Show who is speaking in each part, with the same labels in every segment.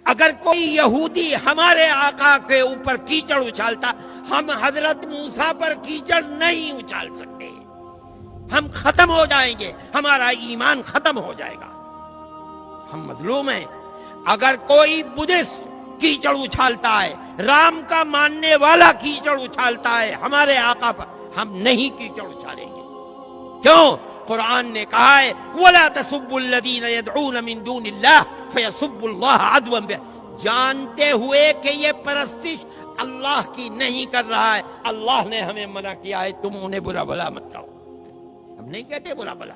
Speaker 1: اگر کوئی یہودی ہمارے آقا کے اوپر کیچڑ اچھالتا، ہم حضرت موسیٰ پر کیچڑ نہیں اچھال سکتے، ہم ختم ہو جائیں گے، ہمارا ایمان ختم ہو جائے گا، ہم مظلوم ہیں۔ اگر کوئی بدھسٹ کیچڑ اچھالتا ہے، رام کا ماننے والا کیچڑ اچھالتا ہے ہمارے آقا پر، ہم نہیں کیچڑ اچھالیں گے۔ کیوں؟ قرآن نے کہا ہے وَلَا تَسُبُّوا الَّذِينَ يَدْعُونَ مِن دُونِ اللَّهِ فَيَسُبُّوا اللَّهَ عَدْوًا بِغَيْرِ، جانتے ہوئے کہ یہ پرستش اللہ کی نہیں کر رہا ہے، اللہ نے ہمیں منع کیا ہے تم انہیں برا بھلا مت کہو، ہم نہیں کہتے برا بھلا۔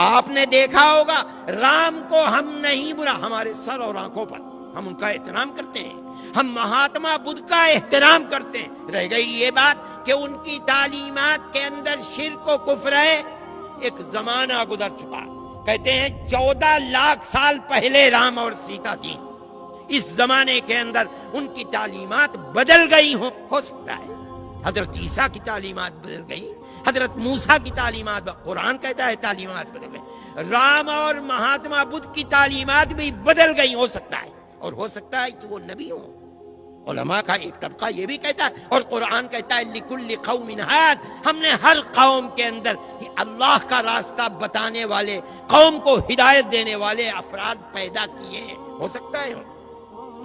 Speaker 1: آپ نے دیکھا ہوگا رام کو ہم نہیں برا، ہمارے سر اور آنکھوں پر ہم ان کا احترام کرتے ہیں، ہم مہاتما بدھ کا احترام کرتے ہیں۔ رہ گئی یہ بات کہ ان کی تعلیمات کے اندر شرک و کفر ہے۔ ایک زمانہ گزر چکا، کہتے ہیں 14 لاکھ سال پہلے رام اور سیتا تھی، اس زمانے کے اندر ان کی تعلیمات بدل گئی ہوں، ہو سکتا ہے حضرت عیسیٰ کی تعلیمات بدل گئی، حضرت موسیٰ کی تعلیمات، قرآن کہتا ہے تعلیمات بدل گئی، رام اور مہاتما بدھ کی تعلیمات بھی بدل گئی، ہو سکتا ہے، اور ہو سکتا ہے کہ وہ نبی ہوں۔ علماء کا ایک طبقہ یہ بھی کہتا ہے، اور قرآن کہتا ہے لِكُلِّ قَوْمٍ ہَادٍ، ہم نے ہر قوم کے اندر اللہ کا راستہ بتانے والے، قوم کو ہدایت دینے والے افراد پیدا کیے ہیں، ہو سکتا ہے۔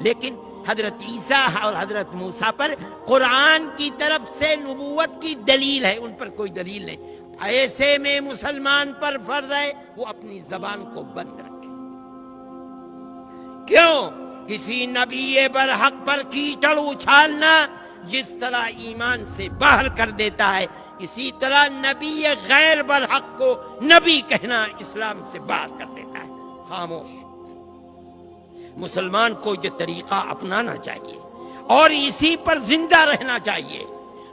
Speaker 1: لیکن حضرت عیسیٰ اور حضرت موسیٰ پر قرآن کی طرف سے نبوت کی دلیل ہے، ان پر کوئی دلیل نہیں۔ ایسے میں مسلمان پر فرض ہے وہ اپنی زبان کو بند رکھے۔ کیوں؟ کسی نبی برحق پر کیچڑ اچھالنا جس طرح ایمان سے باہر کر دیتا ہے، اسی طرح نبی غیر برحق کو نبی کہنا اسلام سے باہر کر دیتا ہے۔ خاموش۔ مسلمان کو یہ طریقہ اپنانا چاہیے اور اسی پر زندہ رہنا چاہیے۔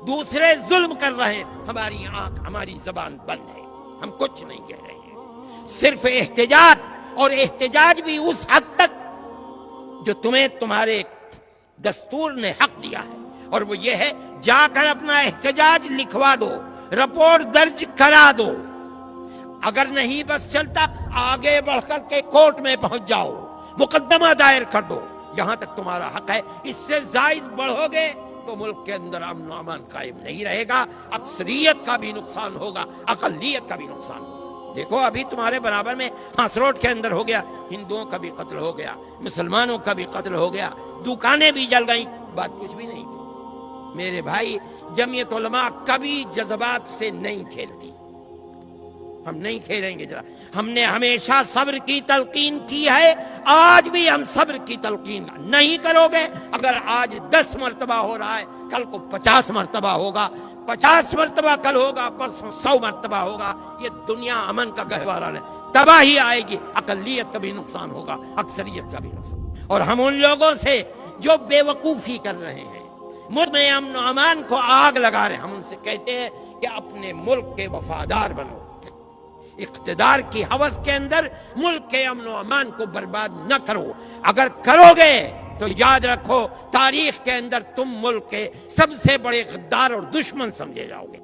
Speaker 1: دوسرے ظلم کر رہے ہیں، ہماری آنکھ، ہماری زبان بند ہے، ہم کچھ نہیں کہہ رہے ہیں، صرف احتجاج، اور احتجاج بھی اس حد تک جو تمہیں تمہارے دستور نے حق دیا ہے، اور وہ یہ ہے جا کر اپنا احتجاج لکھوا دو، رپورٹ درج کرا دو، اگر نہیں بس چلتا آگے بڑھ کر کے کورٹ میں پہنچ جاؤ، مقدمہ دائر کر دو، یہاں تک تمہارا حق ہے۔ اس سے زائد بڑھو گے تو ملک کے اندر امن و امان قائم نہیں رہے گا، اکثریت کا بھی نقصان ہوگا، اقلیت کا بھی نقصان ہوگا۔ دیکھو ابھی تمہارے برابر میں ہانس روڈ کے اندر ہو گیا، ہندوؤں کا بھی قتل ہو گیا، مسلمانوں کا بھی قتل ہو گیا، دکانیں بھی جل گئیں، بات کچھ بھی نہیں تھی۔ میرے بھائی، جمعیت علماء کبھی جذبات سے نہیں کھیلتی، ہم نہیں کھیلیں گے۔ ہم نے ہمیشہ صبر کی تلقین کی ہے، آج بھی ہم صبر کی تلقین نہیں کرو گے۔ اگر آج 10 مرتبہ ہو رہا ہے، کل کو 50 مرتبہ ہوگا، 50 مرتبہ کل ہوگا، پرسوں 100 مرتبہ ہوگا، یہ دنیا امن کا گہوارہ ہے، تباہی آئے گی، اقلیت کا بھی نقصان ہوگا، اکثریت کا بھی نقصان۔ اور ہم ان لوگوں سے جو بے وقوفی کر رہے ہیں، ملک میں امن و امان کو آگ لگا رہے ہیں، ہم ان سے کہتے ہیں کہ اپنے ملک کے وفادار بنو، اقتدار کی ہوس کے اندر ملک کے امن و امان کو برباد نہ کرو۔ اگر کرو گے تو یاد رکھو تاریخ کے اندر تم ملک کے سب سے بڑے غدار اور دشمن سمجھے جاؤ گے۔